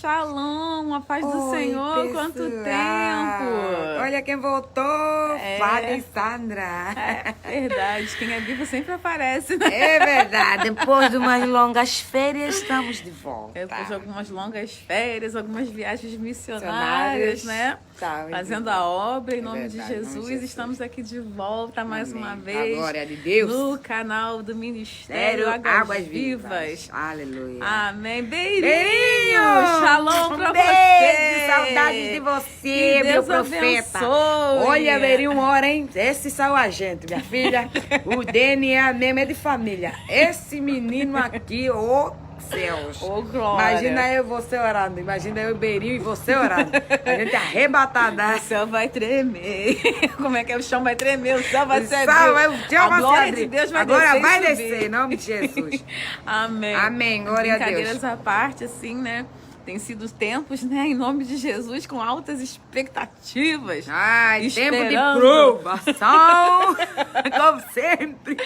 Shalom, a paz do Senhor, pessoal. quanto tempo! Olha quem voltou, Flávia e Sandra. É verdade, quem é vivo sempre aparece, né? É verdade, depois de umas longas férias, estamos de volta. Depois de algumas longas férias, algumas viagens missionárias, né? Tá, fazendo a obra em nome de verdade, em nome de Jesus. Jesus. Estamos aqui de volta mais Amém. uma Com vez. a glória de Deus. No canal do Ministério Águas Vivas. Aleluia. Amém. Beirinho! Beirinho! Shalom pra beijo, você! saudades de você, Que meu Deus profeta. abençoe. Olha, Beirinho, uma hora, hein? Esse saiu a gente, minha filha. O DNA mesmo é de família. Esse menino aqui, céus. Ô, glória. Imagina eu e você orando. Imagina eu, Beirinho, e você orando. A gente arrebatada. O céu vai tremer. Como é que é? O chão vai tremer, o céu vai se A glória de Deus vai Agora descer. vai e subir. descer, em nome de Jesus. Amém. Amém, glória a Deus. Brincadeiras à parte, assim, né? Tem sido tempos, né, em nome de Jesus, com altas expectativas. Ai, tempo de esperando. provação, como sempre.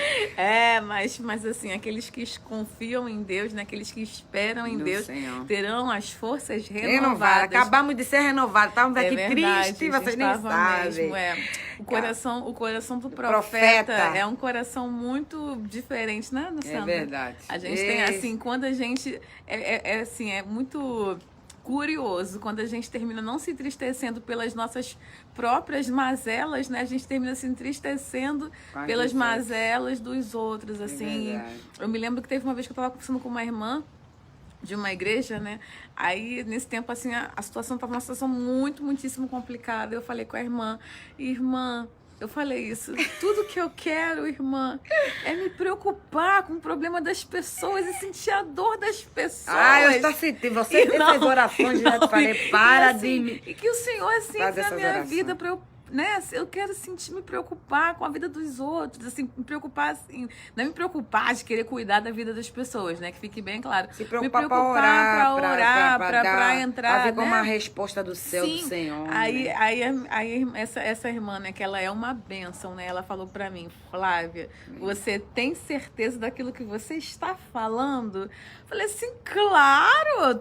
Mas assim, aqueles que confiam em Deus, né, aqueles que esperam em No Deus, Senhor. terão as forças Renovado. renovadas. Acabamos de ser renovados. Estamos aqui verdade, tristes, vocês nem estava sabem. mesmo, o coração do profeta. profeta é um coração muito diferente, né, Sandra? É verdade. A gente tem, assim, quando a gente... assim, é muito curioso, quando a gente termina não se entristecendo pelas nossas próprias mazelas, né? A gente termina se entristecendo pelas mazelas dos outros, assim. verdade. Eu me lembro que teve uma vez que eu estava conversando com uma irmã de uma igreja, né? Aí, nesse tempo, assim, a situação estava uma situação muitíssimo complicada. Eu falei com a irmã, eu falei isso, tudo que eu quero, irmã, é me preocupar com o problema das pessoas e sentir a dor das pessoas. Ah, eu estou sentindo. Você fez essas orações, já te falei, para assim, de... E que o Senhor, assim, Fazer na essas minha orações. vida, para eu... Né? Eu quero me preocupar com a vida dos outros, assim, me preocupar, assim, não é me preocupar de querer cuidar da vida das pessoas, né? Que fique bem claro. Se Me preocupar para orar, para entrar, para ver como né? a resposta do céu Sim. do Senhor. Aí né? essa irmã, né, que ela é uma bênção, né? Ela falou pra mim, Flávia, você tem certeza daquilo que você está falando? Eu falei assim, claro,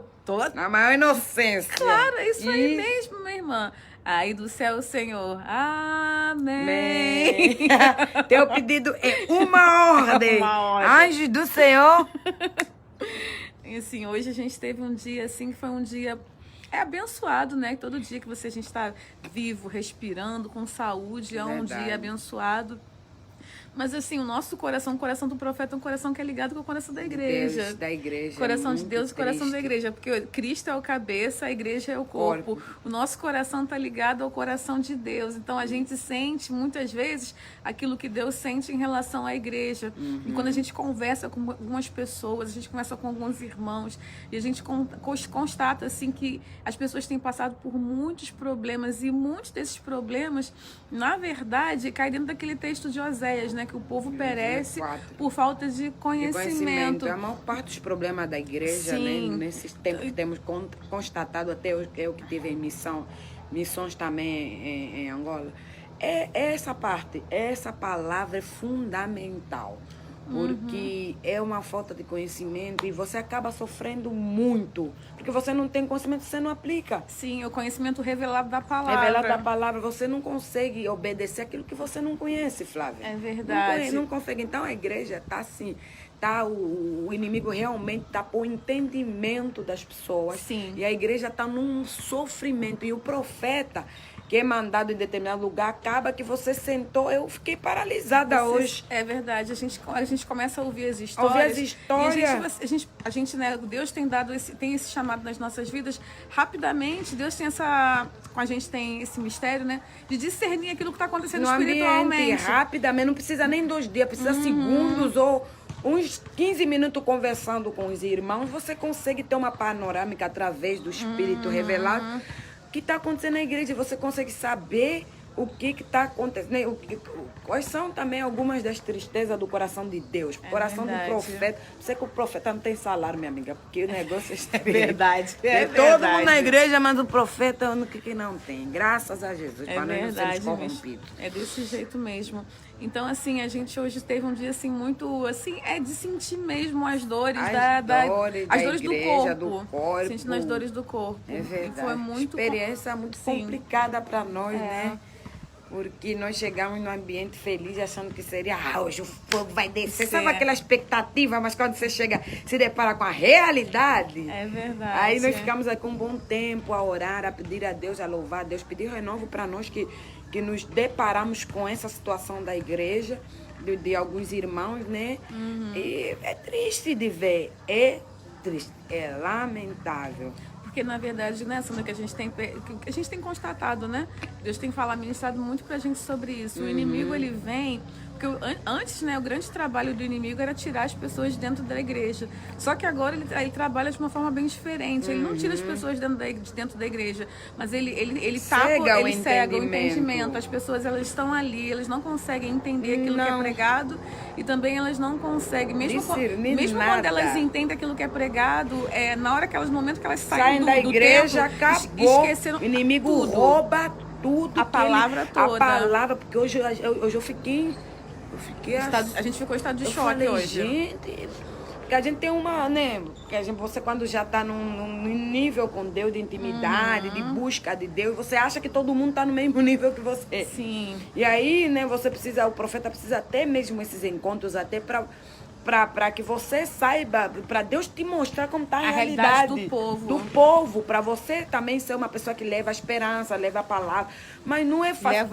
Na maior inocência. claro, é isso aí mesmo, minha irmã. Aí do céu o Senhor, amém. Teu pedido é uma ordem. Uma ordem. Anjos do Senhor. E assim, hoje a gente teve um dia assim, que foi um dia abençoado, né? Todo dia que a gente está vivo, respirando, com saúde, é um Verdade. dia abençoado. Mas assim, o nosso coração, o coração do profeta, é um coração que é ligado com o coração da igreja. Deus, da igreja. Coração de muito Deus e coração da triste. igreja. Porque Cristo é o cabeça, a igreja é o corpo. O nosso coração está ligado ao coração de Deus. Então a gente sente, muitas vezes, aquilo que Deus sente em relação à igreja. E quando a gente conversa com algumas pessoas, a gente conversa com alguns irmãos, e a gente constata assim, que as pessoas têm passado por muitos problemas, e muitos desses problemas, na verdade, caem dentro daquele texto de Oséias, né? Que o povo perece 4. por falta de conhecimento. A maior parte dos problemas da igreja, Sim. né, nesses tempos que temos constatado, até eu que tive em missões também em Angola, essa parte, essa palavra é fundamental. Porque é uma falta de conhecimento e você acaba sofrendo muito. Porque você não tem conhecimento, você não aplica. Sim, o conhecimento revelado da palavra. Revelado da palavra, você não consegue obedecer aquilo que você não conhece, Flávia. É verdade. Não consegue. Então a igreja está assim, o inimigo realmente está por entendimento das pessoas. Sim. E a igreja está num sofrimento. E o profeta, que é mandado em determinado lugar, acaba que você sentou. Eu fiquei paralisada hoje. É verdade. A gente começa a ouvir as histórias. Ouvir as histórias. E a gente, né, Deus tem dado tem esse chamado nas nossas vidas rapidamente. Deus tem com a gente tem esse mistério, né, de discernir aquilo que está acontecendo No espiritualmente. ambiente, rapidamente, não precisa nem 2 dias, precisa segundos ou uns 15 minutos conversando com os irmãos, você consegue ter uma panorâmica através do Espírito revelado. O que está acontecendo na igreja, você consegue saber o que está acontecendo. Quais são também algumas das tristezas do coração de Deus. O coração verdade. do profeta. Você que o profeta não tem salário, minha amiga, porque o negócio é Verdade. todo mundo na igreja, mas o profeta é o único que não tem. Graças a Jesus, para não sermos verdade, corrompidos. é desse jeito mesmo. Então, assim, a gente hoje teve um dia, assim, muito, assim, de sentir mesmo as dores, as dores do corpo. Sentindo as dores do corpo. É verdade. E foi muito... Experiência muito complicada para nós, né? Porque nós chegamos num ambiente feliz achando que seria, hoje o fogo vai descer. Sabe aquela expectativa, mas quando você chega, se depara com a realidade. É verdade. Aí nós ficamos aqui um bom tempo a orar, a pedir a Deus, a louvar a Deus, pedir renovo para nós que nos deparamos com essa situação da igreja, de alguns irmãos, né? E é triste de ver, é triste, é lamentável. Porque, na verdade, né, Sandra, que a gente tem constatado, né? Deus tem ministrado muito pra gente sobre isso. O inimigo, ele vem... Porque antes, né, o grande trabalho do inimigo era tirar as pessoas de dentro da igreja. Só que agora ele trabalha de uma forma bem diferente. Ele não tira as pessoas de dentro da igreja, mas ele cega o entendimento. As pessoas, elas estão ali, elas não conseguem entender aquilo que é pregado e também elas não conseguem, mesmo quando elas entendem aquilo que é pregado, na hora que elas, no momento que elas saem da igreja, templo, acabou. Esqueceram o inimigo tudo. Rouba tudo. A palavra toda. A palavra, porque hoje eu fiquei a gente ficou em estado de choque falei, hoje. Gente, porque a gente tem uma, né? Porque você quando já está num nível com Deus de intimidade, de busca de Deus, você acha que todo mundo está no mesmo nível que você. Sim. E aí, né, o profeta precisa ter mesmo esses encontros até para que você saiba, para Deus te mostrar como está a realidade do povo, para você também ser uma pessoa que leva a esperança, leva a palavra, mas não é fácil.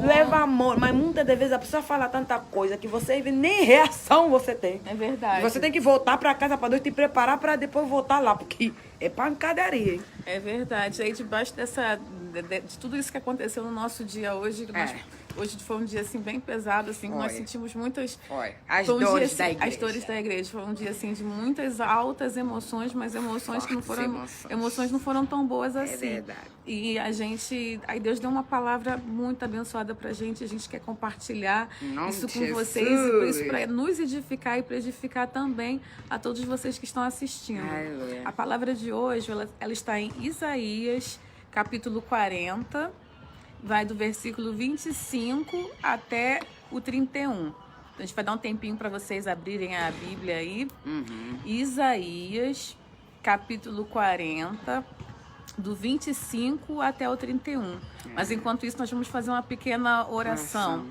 Leva amor, mas muitas das vezes a pessoa fala tanta coisa que você nem reação você tem. É verdade. Você tem que voltar para casa para Deus te preparar para depois voltar lá, porque é pancadaria, hein? É verdade. Aí debaixo de tudo isso que aconteceu no nosso dia hoje, hoje foi um dia assim bem pesado, assim, nós sentimos muitas as dores da igreja. As dores da igreja. Foi um dia assim de muitas altas emoções, mas emoções não foram tão boas assim. É verdade. E aí Deus deu uma palavra muito abençoada pra gente, a gente quer compartilhar isso com vocês, isso para nos edificar e para edificar também a todos vocês que estão assistindo. Aleluia. A palavra de hoje, ela está em Isaías, capítulo 40, vai do versículo 25 até o 31. A gente vai dar um tempinho para vocês abrirem a Bíblia aí. Isaías, capítulo 40, do 25 até o 31. Mas enquanto isso, nós vamos fazer uma pequena oração.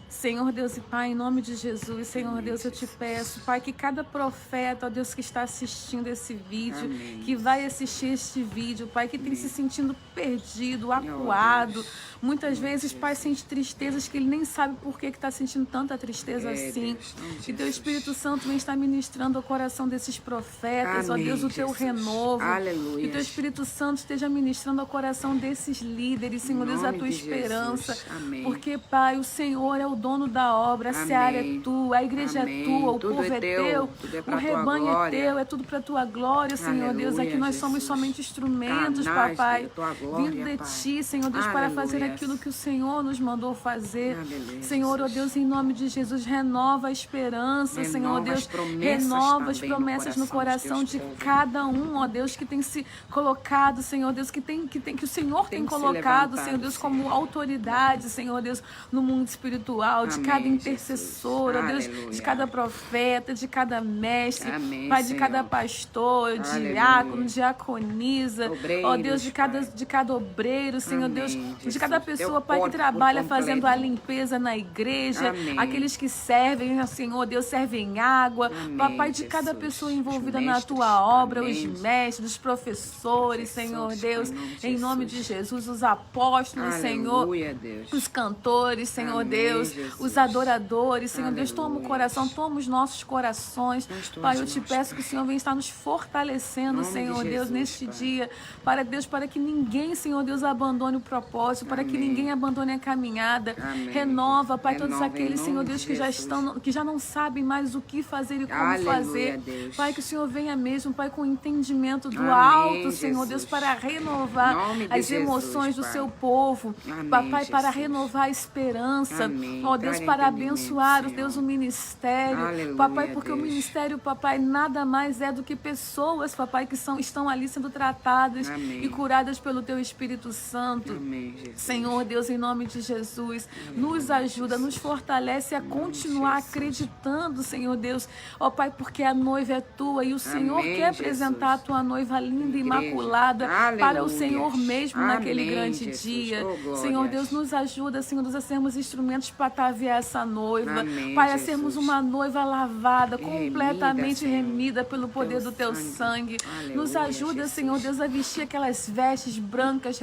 Senhor Deus e Pai, em nome de Jesus, Senhor Deus, eu te peço, Pai, que cada profeta, ó Deus, que está assistindo esse vídeo, que vai assistir este vídeo, Pai, que tem se sentindo perdido, acuado, muitas vezes, Pai, sente tristezas que ele nem sabe por que está sentindo tanta tristeza assim. Que teu Espírito Santo vem estar ministrando ao coração desses profetas, ó Deus, o teu renovo. Aleluia. Que teu Espírito Santo esteja ministrando ao coração desses líderes, Senhor Deus, a tua esperança. Porque, Pai, o Senhor é o dono da obra, a seara é tua, a igreja é tua, o povo é teu, o rebanho é teu, é tudo para a tua glória, Senhor Deus. Aqui nós somos somente instrumentos, papai, vindo de ti, Senhor Deus, para fazer aquilo que o Senhor nos mandou fazer. Senhor, ó Deus, em nome de Jesus, renova a esperança, Senhor Deus, renova as promessas no coração de cada um, ó Deus, que tem se colocado, Senhor Deus, que o Senhor tem colocado, Senhor Deus, como autoridade, Senhor Deus, no mundo espiritual, de cada intercessor, ó Deus, de cada profeta, de cada mestre, Pai, de cada pastor, diácono, diaconisa, ó Deus, de cada obreiro, Senhor Deus, de cada pessoa, Pai, que trabalha fazendo a limpeza na igreja, aqueles que servem, Senhor Deus, servem água, Papai, de cada pessoa envolvida na tua obra, os mestres, os professores, Senhor Deus, em nome de Jesus, os apóstolos, Senhor, os cantores, Senhor Deus, os adoradores, Senhor Deus, toma o coração, toma os nossos corações, Pai, eu te peço que o Senhor venha estar nos fortalecendo, Senhor Deus, neste dia, para Deus, para que ninguém, Senhor Deus, abandone o propósito, para que ninguém abandone a caminhada, renova, Pai, todos aqueles, Senhor Deus, que já não sabem mais o que fazer e como fazer, Pai, que o Senhor venha mesmo, Pai, com entendimento do alto, Senhor Deus, para renovar as emoções do seu povo, Papai, para renovar a esperança, Ó Deus, para abençoar, ó Deus, o ministério. Aleluia, Papai, porque o Deus. ministério, papai, nada mais é do que pessoas, papai, que estão ali sendo tratadas Amém. e curadas pelo teu Espírito Santo. Amém, Jesus. Senhor Deus, em nome de Jesus, nos ajuda, nos fortalece a continuar acreditando, Senhor Deus. Ó Pai, porque a noiva é tua e o Senhor Amém, quer apresentar a tua noiva linda e Igreja. imaculada para o Aleluia. Senhor mesmo naquele Amém, grande Jesus. dia. Oh, glórias. Senhor Deus, nos ajuda, Senhor Deus, a sermos instrumentos para ataviar essa noiva. Amém, Pai, a Jesus. sermos uma noiva lavada, Remida, completamente Senhor. remida pelo poder Teu do teu sangue. sangue. Aleluia, Nos ajuda, Jesus. Senhor Deus, a vestir aquelas vestes brancas,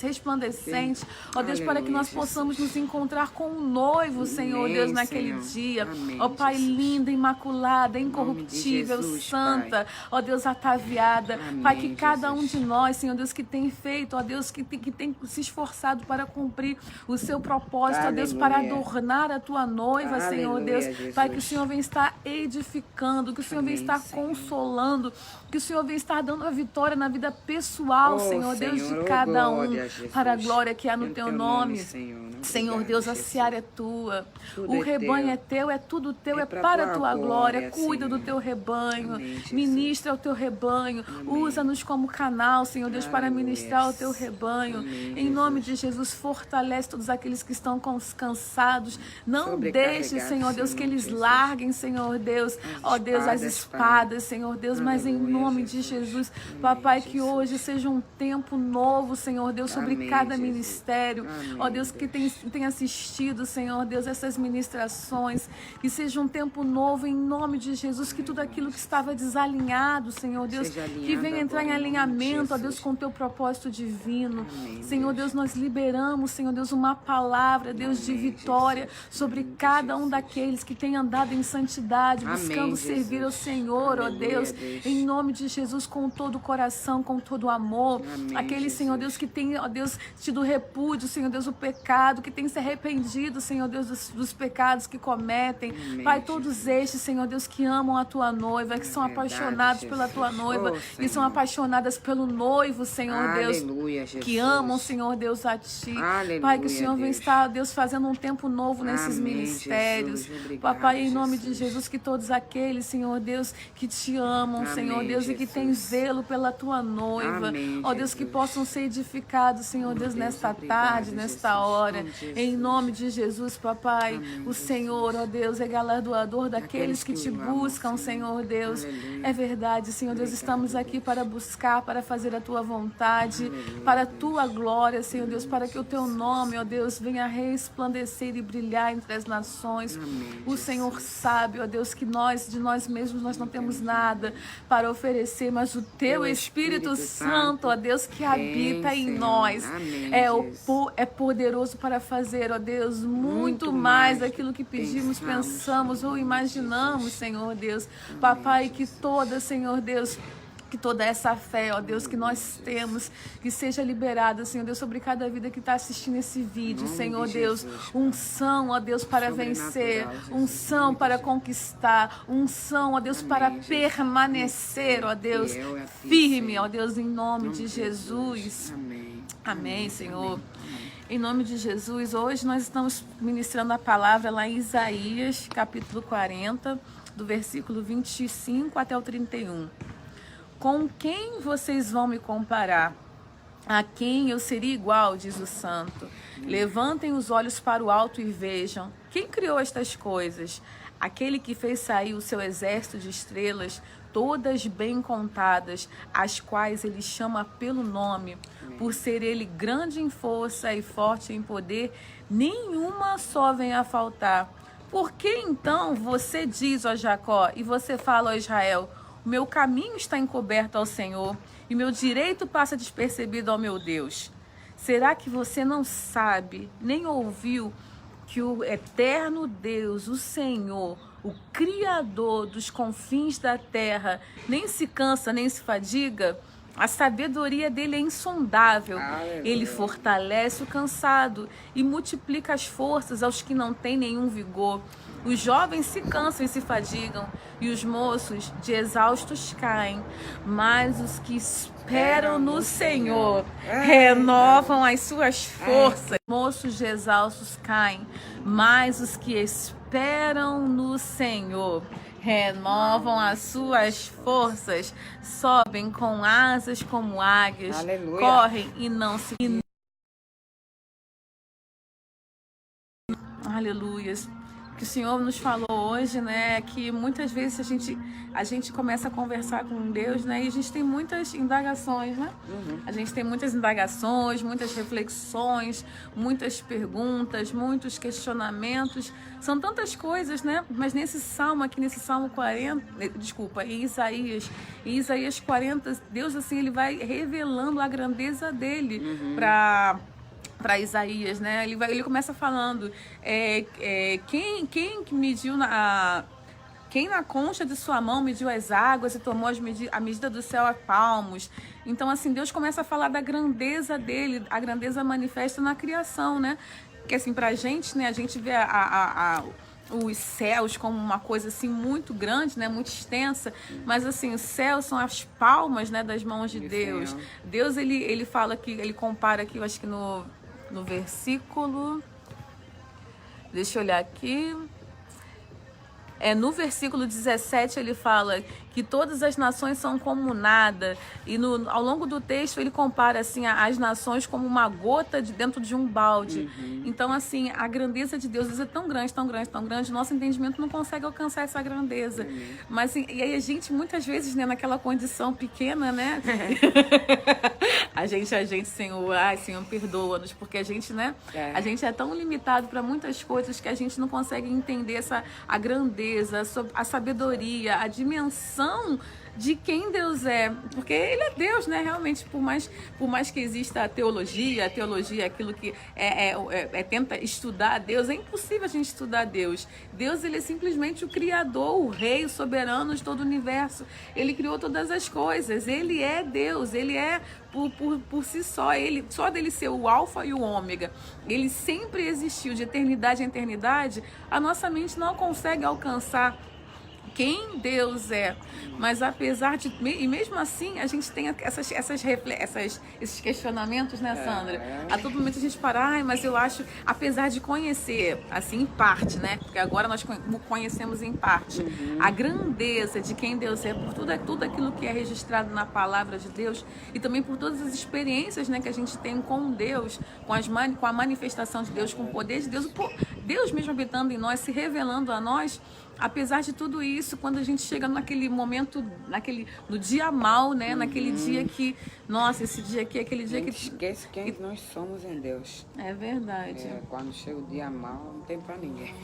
resplandecentes. Ó Deus, para que Aleluia, nós Jesus. possamos nos encontrar com o noivo, Senhor Amém, Deus, naquele Senhor. dia. Amém, Ó Pai, Jesus. linda, imaculada, nome de incorruptível, Jesus, santa. Ó Deus, ataviada. Amém, Pai, que cada um Jesus. de nós, Senhor Deus, que tem feito, ó Deus, que tem se esforçado para cumprir o seu propósito, ó Deus, para Aleluia. adornar a tua noiva, Senhor Aleluia, Deus. Jesus. Pai, que o Senhor venha estar edificando, que o Senhor venha Amém, estar Senhor. consolando, que o Senhor venha estar dando a vitória na vida pessoal, Oh, Senhor Deus, Senhor, de oh, cada um, glória, Jesus. para a glória que há no Em teu nome. Senhor. Senhor Obrigado, Deus, a Jesus. seara é tua, Tudo o é rebanho teu. é teu, é tudo teu, É é pra para a tua tua glória. glória, Cuida do Senhor. teu rebanho, Amém, Jesus. ministra o teu rebanho, usa-nos como canal, Senhor Deus, para Aleluia. ministrar o teu rebanho. Amém, Em nome de Jesus, fortalece todos aqueles que estão cansados. Não Sobrecarregados, deixe, Senhor Deus, que Senhor eles Jesus. larguem, Senhor Deus, ó Deus, as espadas, Senhor Deus, mas em Aleluia, nome de Jesus. Jesus, Amém, papai, que Jesus. hoje seja um tempo novo, Senhor Deus, sobre Amém, cada Jesus. ministério. Amém, Ó Deus, que tem assistido, Senhor Deus, essas ministrações, que seja um tempo novo em nome de Jesus, que tudo aquilo que estava desalinhado, Senhor Deus, Seja alinhado que venha entrar em agora, em nome de alinhamento, ó Jesus. Deus, com o teu propósito divino. Amém, Senhor Deus, nós liberamos, Senhor Deus, uma palavra, Deus, de vitória sobre cada um daqueles que tem andado em santidade, Amém, buscando Jesus. servir ao Senhor, ó Aleluia, Deus, Deus. em nome de Jesus, com todo o coração, com todo o amor. Amém, Aquele, Senhor Jesus. Deus, que tem, ó Deus, tido repúdio, Senhor Deus, o pecado, que tem se arrependido, Senhor Deus, dos pecados que cometem. Amém, Pai, todos estes, Senhor Deus, que amam a tua noiva, que são Verdade, apaixonados pela Jesus. tua noiva, Oh, e são Senhor. apaixonadas pelo noivo, Senhor Deus. Aleluia, Jesus. Que amam, Senhor Deus, a Ti. Aleluia, Pai, que o Senhor venha Deus. estar, Deus, fazendo um tempo novo nesses Amém, ministérios. Jesus. Obrigado, Papai, em nome de Jesus. Jesus, que todos aqueles, Senhor Deus, que Te amam, Amém, Senhor Deus, e que Jesus. têm zelo pela Tua noiva. Amém, Ó Deus, que Jesus. possam ser edificados, Senhor Deus, Deus, nesta obrigado, tarde, nesta Jesus. hora. Em Jesus. Em nome de Jesus, Papai, Amém, o Jesus. Senhor, ó Deus, é galardoador daqueles Aqueles que que Te o amam, buscam, Senhor Deus. Aleluia. É verdade, Senhor Deus, Obrigado, estamos aqui para buscar, para fazer a Tua vontade, Aleluia, para a Deus. Tua glória, Senhor Deus, para que o Teu nome, ó Deus, venha resplandecer e brilhar entre as nações. Amém, O Jesus. Senhor sabe, ó Deus, que de nós mesmos, nós não temos nada para oferecer, mas o Teu Teu Espírito Espírito Santo, ó Deus, que vem, habita em Senhor. nós, Amém, é poderoso para fazer, ó Deus, muito mais daquilo que pedimos, pensamos ou imaginamos, Senhor Deus. Papai, que toda, Senhor Deus, que toda essa fé, ó Deus, que nós temos, que seja liberada, Senhor Deus, sobre cada vida que está assistindo esse vídeo, Em nome Senhor de Deus. Jesus. Unção, ó Deus, para Sobrenatural, vencer, Jesus. unção para conquistar, unção, ó Deus, Amém, para Jesus. permanecer, ó Deus, Fiel é a ti, firme, Senhor. ó Deus, em nome Em de Jesus. Amém. Amém, Senhor. Amém. Em nome de Jesus, hoje nós estamos ministrando a palavra lá em Isaías, capítulo 40, do versículo 25 até o 31. Com quem vocês vão me comparar? A quem eu seria igual, diz o santo. Levantem os olhos para o alto e vejam. Quem criou estas coisas? Aquele que fez sair o seu exército de estrelas, todas bem contadas, as quais ele chama pelo nome. Por ser ele grande em força e forte em poder, nenhuma só vem a faltar. Por que então você diz, ó Jacó, e você fala, ó Israel, o meu caminho está encoberto ao Senhor, e meu direito passa despercebido ao meu Deus? Será que você não sabe, nem ouviu, que o eterno Deus, o Senhor, o Criador dos confins da terra, nem se cansa, nem se fadiga? A sabedoria dele é insondável. Aleluia. Ele fortalece o cansado e multiplica as forças aos que não têm nenhum vigor. Os jovens se cansam e se fadigam, e os moços de exaustos caem. Mas os que esperam no Senhor renovam as suas forças. Moços de exaustos caem, mas os que esperam no Senhor renovam as suas forças, sobem com asas como águias, Aleluia. correm e não se... Aleluias. Que o Senhor nos falou hoje, né, que muitas vezes a gente começa a conversar com Deus, né, e a gente tem muitas indagações, né? A gente tem muitas indagações, muitas reflexões, muitas perguntas, muitos questionamentos. São tantas coisas, né? Mas nesse salmo aqui, nesse Salmo 40, em Isaías 40, Deus, assim, ele vai revelando a grandeza dele para Isaías, né? Ele começa falando quem mediu quem na concha de sua mão mediu as águas e tomou a medida do céu a palmos. Então, assim, Deus começa a falar da grandeza dele, a grandeza manifesta na criação, né? Porque, assim, pra gente, né, a gente vê os céus como uma coisa assim muito grande, né, muito extensa, mas assim, os céus são as palmas, né, das mãos de Deus. Deus, ele fala que, ele compara aqui, eu acho que no versículo, deixa eu olhar aqui, no versículo 17 ele fala que todas as nações são como nada, e ao longo do texto ele compara assim as nações como uma gota dentro de um balde. Então, assim, a grandeza de Deus é tão grande, tão grande, tão grande, nosso entendimento não consegue alcançar essa grandeza. Mas assim, e aí a gente muitas vezes, né, naquela condição pequena, né, a gente, Senhor, Senhor, perdoa-nos, porque a gente, né, a gente é tão limitado para muitas coisas que a gente não consegue entender a grandeza, a sabedoria, a dimensão de quem Deus é, porque Ele é Deus, né? Realmente, por mais que exista a teologia é aquilo que tenta estudar a Deus, é impossível a gente estudar Deus. Deus, Ele é simplesmente o Criador, o Rei, o soberano de todo o universo. Ele criou todas as coisas, Ele é Deus, Ele é por si só, só dele ser o alfa e o ômega, Ele sempre existiu, de eternidade em eternidade. A nossa mente não consegue alcançar quem Deus é, mas apesar de, e mesmo assim a gente tem esses questionamentos, né, Sandra? A todo momento a gente para, mas eu acho, apesar de conhecer, assim, em parte, né, porque agora nós conhecemos em parte, a grandeza de quem Deus é, por tudo aquilo que é registrado na palavra de Deus, e também por todas as experiências, né, que a gente tem com Deus, com a manifestação de Deus, com o poder de Deus, Deus mesmo habitando em nós, se revelando a nós. Apesar de tudo isso, quando a gente chega naquele momento, no dia mal, né? Naquele dia que, nossa, esse dia aqui é aquele dia que... esquece quem nós somos em Deus. É verdade. Quando chega o dia mal, não tem pra ninguém.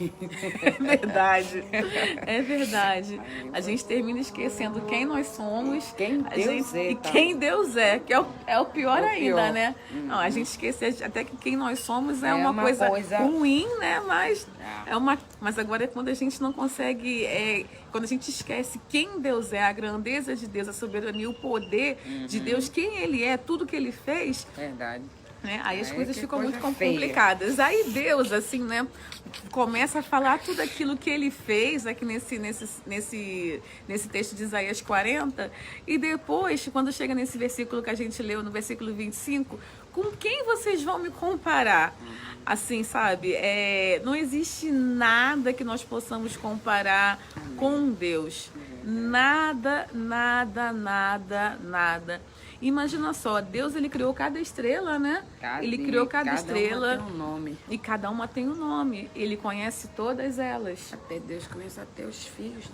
É verdade. É verdade. A gente termina esquecendo quem nós somos. Quem Deus é. E quem Deus é, que é o pior ainda, né? Não, a gente esquece até que quem nós somos é uma coisa ruim, né? Mas agora é quando a gente não consegue, quando a gente esquece quem Deus é, a grandeza de Deus, a soberania, o poder de Deus, quem Ele é, tudo que Ele fez. Verdade. Né? Aí as coisas ficam muito complicadas. Aí Deus, assim, né, começa a falar tudo aquilo que Ele fez aqui nesse texto de Isaías 40, e depois, quando chega nesse versículo que a gente leu, no versículo 25, com quem vocês vão me comparar? Assim, sabe? Não existe nada que nós possamos comparar com Deus. Nada, nada, nada, nada. Imagina só, Deus, Ele criou cada estrela, né? Ele criou cada estrela. Cada uma tem um nome. E cada uma tem um nome. Ele conhece todas elas. Até Deus conhece até os filhos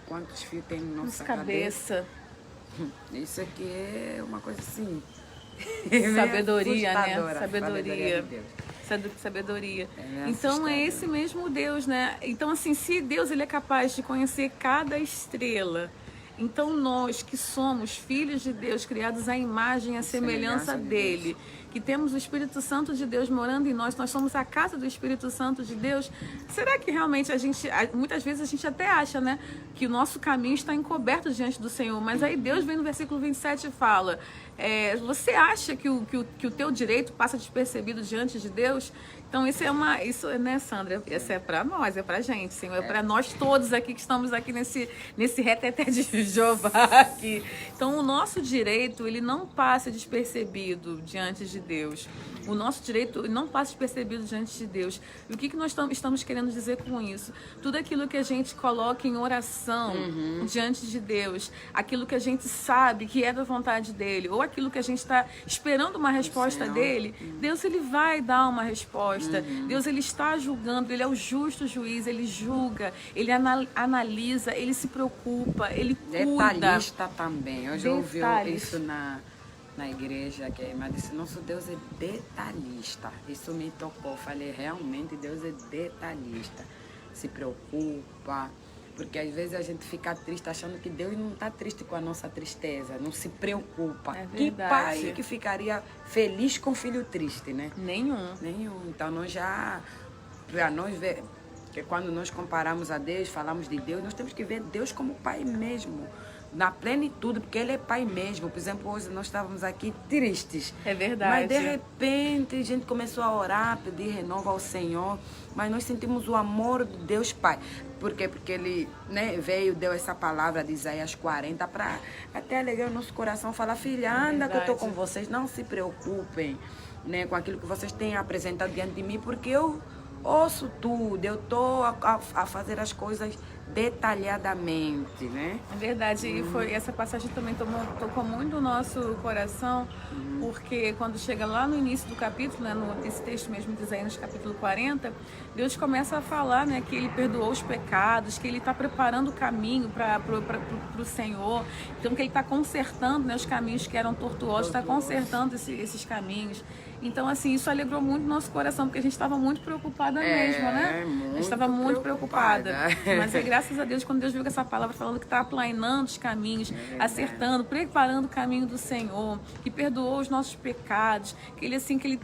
quantos filhos tem na nossa cabeça. Isso aqui é uma coisa assim... Sabedoria, né? Sabedoria de Deus. Sabedoria. Então é esse mesmo Deus, né? Então, assim, se Deus, Ele é capaz de conhecer cada estrela, Então nós que somos filhos de Deus, criados à imagem e à semelhança dele, que temos o Espírito Santo de Deus morando em nós somos a casa do Espírito Santo de Deus, será que realmente muitas vezes a gente até acha, né, que o nosso caminho está encoberto diante do Senhor, mas aí Deus vem no versículo 27 e fala, você acha que o teu direito passa despercebido diante de Deus? Então isso, né, Sandra, isso é para nós, é pra gente, Senhor, é para nós todos aqui que estamos aqui nesse reteté de Jeová aqui. Então o nosso direito, ele não passa despercebido diante de Deus. O nosso direito não passa despercebido diante de Deus. E o que nós estamos querendo dizer com isso? Tudo aquilo que a gente coloca em oração diante de Deus, aquilo que a gente sabe que é da vontade dele, ou aquilo que a gente está esperando uma resposta dele, Deus, ele vai dar uma resposta. Deus, ele está julgando, ele é o justo juiz, ele julga, ele analisa, ele se preocupa, ele cuida. Detalhista também. Eu já ouvi isso na igreja, que a irmã disse, nosso Deus é detalhista. Isso me tocou. Falei, realmente, Deus é detalhista. Se preocupa. Porque às vezes a gente fica triste achando que Deus não está triste com a nossa tristeza, não se preocupa. Que pai que ficaria feliz com filho triste, né? Nenhum. Então nós para nós ver, que quando nós comparamos a Deus, falamos de Deus, nós temos que ver Deus como pai mesmo. Na plenitude, porque ele é pai mesmo. Por exemplo, hoje nós estávamos aqui tristes. É verdade. Mas de repente a gente começou a orar, pedir renovo ao Senhor. Mas nós sentimos o amor de Deus Pai. Por quê? Porque ele, né, deu essa palavra de Isaías 40 para até alegrar o nosso coração. Falar, filha, anda que eu estou com vocês. Não se preocupem, né, com aquilo que vocês têm apresentado diante de mim, porque eu ouço tudo. Eu estou a fazer as coisas detalhadamente, né? É verdade, e essa passagem também tocou muito o nosso coração, porque quando chega lá no início do capítulo, né, nesse texto mesmo de Isaías, capítulo 40, Deus começa a falar, né, que ele perdoou os pecados, que ele está preparando o caminho para o Senhor, então que ele está consertando, né, os caminhos que eram tortuosos, está consertando esses caminhos. Então, assim, isso alegrou muito o nosso coração, porque a gente estava muito preocupada mesmo, né? A gente estava muito preocupada. Mas é graças a Deus, quando Deus viu com essa palavra falando que está aplanando os caminhos, acertando, preparando o caminho do Senhor, que perdoou os nossos pecados, que ele, assim, que ele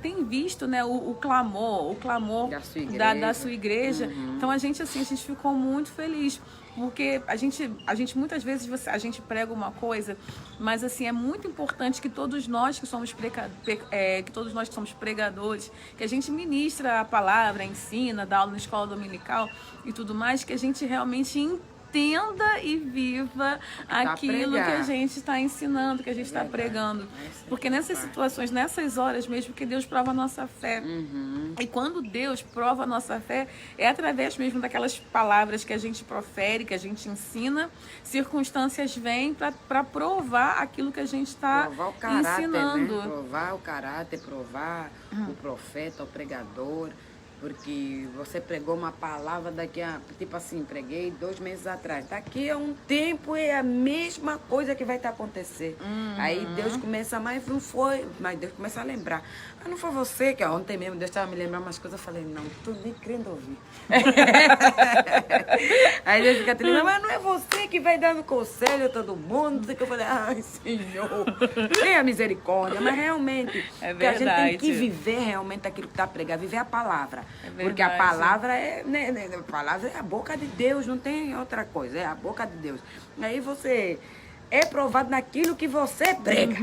tem visto, né, o clamor da sua igreja. Então, a gente ficou muito feliz. Porque a gente muitas vezes a gente prega uma coisa, mas assim é muito importante que todos nós que somos pregadores, que a gente ministra a palavra, ensina, dá aula na escola dominical e tudo mais, que a gente realmente entenda e viva aquilo que a gente está ensinando, que a gente está pregando. Porque nessas situações, nessas horas mesmo, que Deus prova a nossa fé. E quando Deus prova a nossa fé, é através mesmo daquelas palavras que a gente profere, que a gente ensina, circunstâncias vêm para provar aquilo que a gente está ensinando. Né? Provar o caráter, provar o profeta, o pregador. Porque você pregou uma palavra daqui a, tipo assim, preguei 2 meses atrás. Daqui a um tempo é a mesma coisa que vai estar acontecer. Aí Deus começa, mas não foi. Mas Deus começa a lembrar. Ah, não foi você, que ontem mesmo Deus estava me lembrando umas coisas. Eu falei, não, tô nem querendo ouvir. Aí Deus fica te lembrando, mas não é você que vai dando conselho a todo mundo. Que eu falei, ai, Senhor, tenha misericórdia. Mas realmente, que a gente tem que viver realmente aquilo que está pregando, viver a palavra. Porque a palavra a palavra é a boca de Deus, não tem outra coisa, é a boca de Deus. Aí você é provado naquilo que você prega.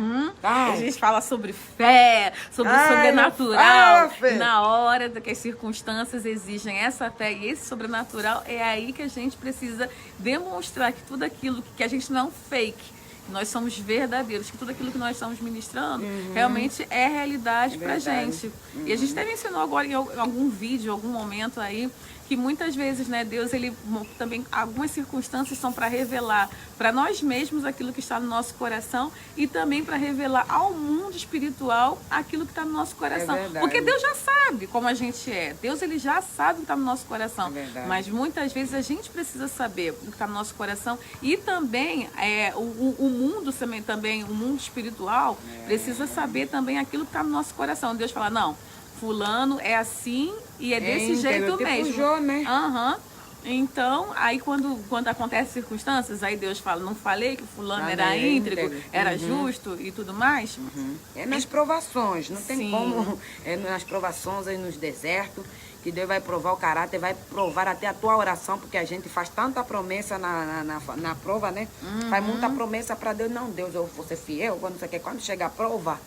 A gente fala sobre fé, sobre o sobrenatural. Na hora que as circunstâncias exigem essa fé e esse sobrenatural, é aí que a gente precisa demonstrar que tudo aquilo que a gente não é um fake, nós somos verdadeiros, que tudo aquilo que nós estamos ministrando realmente é realidade pra gente. E a gente até mencionou agora em algum vídeo, em algum momento aí, que muitas vezes, né, Deus, ele também, algumas circunstâncias são para revelar para nós mesmos aquilo que está no nosso coração e também para revelar ao mundo espiritual aquilo que está no nosso coração. Porque Deus já sabe como a gente é. Deus, ele já sabe o que está no nosso coração. Mas muitas vezes a gente precisa saber o que está no nosso coração e também o mundo também, o mundo espiritual precisa saber também aquilo que está no nosso coração. Deus fala, não, fulano é assim e é desse jeito mesmo. Jó, né? Então, aí quando acontecem circunstâncias, aí Deus fala, não falei que fulano era Era íntegro, íntegro. era justo e tudo mais? É nas provações, não tem Sim. como. É nas provações, aí nos desertos, que Deus vai provar o caráter, vai provar até a tua oração, porque a gente faz tanta promessa na prova, né? Faz muita promessa para Deus. Não, Deus, eu vou ser fiel, quando você quer. Quando chega a prova,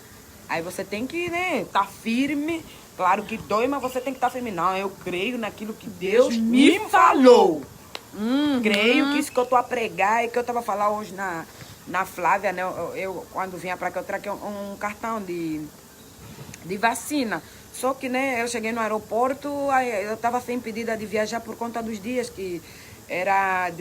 aí você tem que, né, tá firme. Claro que dói, mas você tem que estar firme. Não, eu creio naquilo que Deus me falou. Creio que isso que eu tô a pregar e que eu tava a falar hoje na Flávia, né? Eu quando vinha para cá, eu traquei um cartão de vacina. Só que, né, eu cheguei no aeroporto, aí eu tava sem pedida de viajar por conta dos dias que era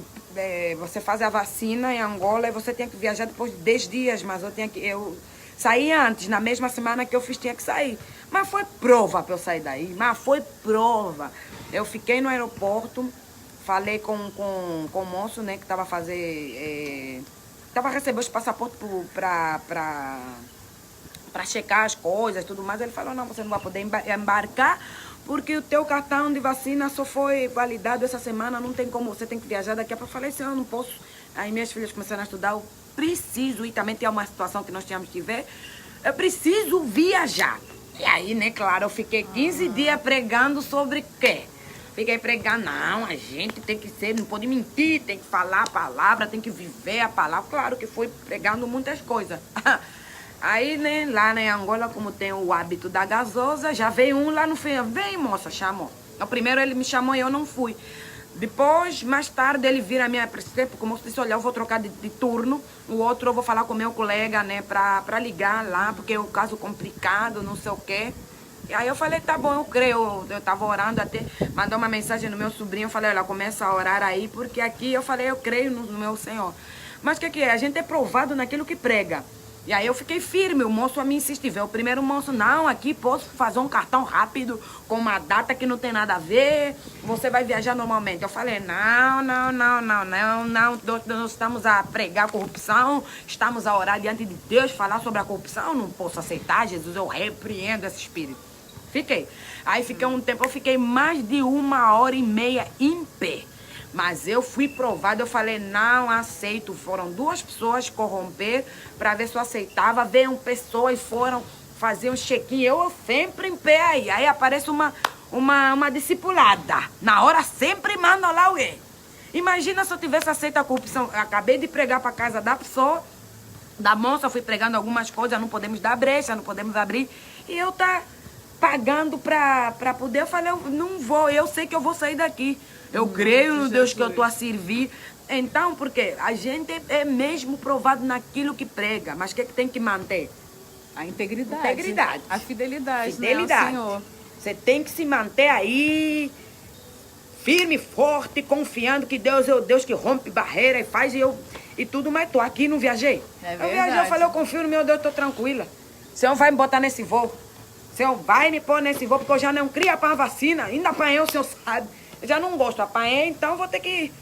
você faz a vacina em Angola e você tinha que viajar depois de 10 dias, mas eu saí antes, na mesma semana que eu fiz tinha que sair. Mas foi prova para eu sair daí, mas foi prova. Eu fiquei no aeroporto, falei com o moço, né, que tava tava recebendo os passaportes para checar as coisas, tudo mais. Ele falou, não, você não vai poder embarcar porque o teu cartão de vacina só foi validado essa semana, não tem como, você tem que viajar daqui a pouco. Eu falei, senhor, eu não posso. Aí minhas filhas começaram a estudar, eu preciso, e também tem uma situação que nós tínhamos que ver, eu preciso viajar. E aí, né, claro, eu fiquei 15 dias pregando sobre o quê? Fiquei pregando, não, a gente tem que ser, não pode mentir, tem que falar a palavra, tem que viver a palavra. Claro que foi pregando muitas coisas. Aí, né, lá em Angola, como tem o hábito da gasosa, já veio um lá no fim, vem moça, chamou. O primeiro ele me chamou e eu não fui. Depois, mais tarde, ele vira a minha prescrição, como eu disse, olha, eu vou trocar de turno, o outro eu vou falar com o meu colega, né, pra ligar lá, porque é um caso complicado, não sei o quê. E aí eu falei, tá bom, eu creio, eu tava orando até, mandou uma mensagem no meu sobrinho, eu falei, olha, começa a orar aí, porque aqui eu falei, eu creio no meu Senhor. Mas o que é? A gente é provado naquilo que prega. E aí eu fiquei firme, o moço a mim insistiu, veio o primeiro moço, não, aqui posso fazer um cartão rápido com uma data que não tem nada a ver, você vai viajar normalmente. Eu falei, não, nós estamos a pregar corrupção, estamos a orar diante de Deus, falar sobre a corrupção, eu não posso aceitar, Jesus, eu repreendo esse espírito. Fiquei. Aí fiquei um tempo, eu fiquei mais de 1h30 em pé. Mas eu fui provado, eu falei, não aceito. Foram 2 pessoas corromper para ver se eu aceitava. Veio pessoas, foram fazer um check-in. Eu sempre em pé aí. Aí aparece uma discipulada. Na hora sempre manda lá alguém. Imagina se eu tivesse aceito a corrupção. Eu acabei de pregar para casa da pessoa, da moça, fui pregando algumas coisas, não podemos dar brecha, não podemos abrir. E eu tá pagando para poder. Eu falei, eu não vou, eu sei que eu vou sair daqui. Eu creio no Deus que eu estou a servir. Então, porque a gente é mesmo provado naquilo que prega. Mas o que tem que manter? A integridade. Integridade. A fidelidade, Fidelidade. Né, ao Senhor. Você tem que se manter aí, firme, forte, confiando que Deus é o Deus que rompe barreira e faz e tudo mais. Tô aqui, não viajei. É eu viajei, eu falei, eu confio no meu Deus, tô tranquila. O Senhor vai me botar nesse voo. O Senhor vai me pôr nesse voo, porque eu já não queria apanhar vacina. Ainda apanhei, o Senhor sabe. Eu já não gosto, apanhei, então vou ter que ir.